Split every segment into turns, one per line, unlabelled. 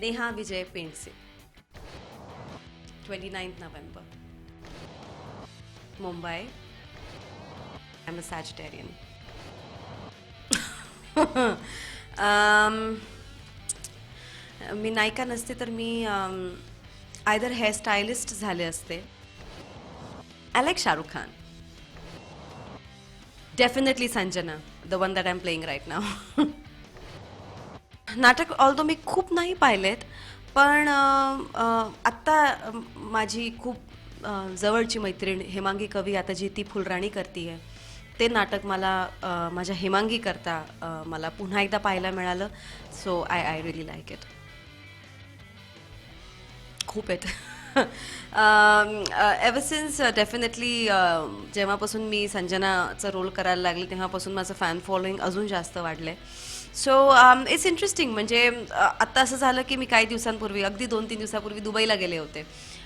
Neha Vijay Pendse. 29th November. Mumbai. I'm a Sagittarian. मी नायिका नसते तर मी आयदर हेअरस्टायलिस्ट झाले असते. I like Shahrukh Khan. Definitely Sanjana, the one that I am playing right now. नाटक although मी खूप नाही पाहिलेत, पण आत्ता माझी खूप जवळची मैत्रीण हेमांगी कवी आता जी ती फुलराणी करते ते नाटक मला माझ्या हेमांगी करता मला पुन्हा एकदा पाहायला मिळालं. So I really like it. खूप आहेत. एव्हर सिन्स डेफिनेटली जेव्हापासून मी संजनाचा रोल करायला लागले तेव्हापासून माझं फॅन फॉलोईंग अजून जास्त वाढलं आहे. So it's interesting. म्हणजे आत्ता असं झालं की मी काही दिवसांपूर्वी अगदी 2-3 दिवसापूर्वी दुबईला गेले होते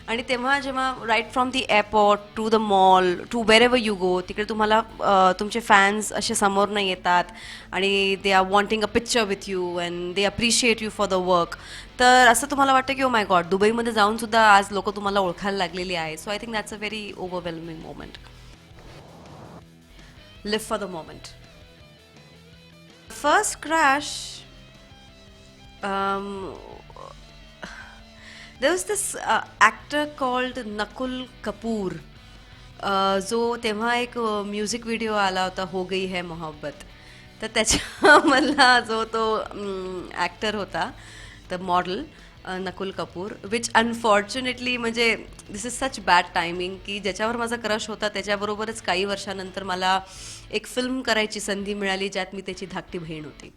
आणि तेव्हा जेव्हा right from the airport to the mall to wherever you go तिकडे तुम्हाला तुमचे फॅन्स असे समोरनं येतात आणि they are wanting a picture with you and they appreciate you for the work. तर असं तुम्हाला वाटतं की ओ माय गॉड, दुबईमध्ये जाऊन सुद्धा आज लोक तुम्हाला ओळखायला लागलेली आहे. So I think that's a very overwhelming moment. Live for the moment. First crush, there was this actor called Nakul Kapoor, जो तेव्हा एक म्युझिक व्हिडिओ आला होता हो गई है मोहब्बत. तर त्याच्यामधला जो तो ॲक्टर होता, the model Nakul Kapoor, which unfortunately म्हणजे दिस इज सच बॅड टायमिंग की ज्याच्यावर माझा क्रश होता त्याच्याबरोबरच काही वर्षानंतर मला एक फिल्म करायची संधी मिळाली ज्यात मी त्याची धाकटी बहीण होती.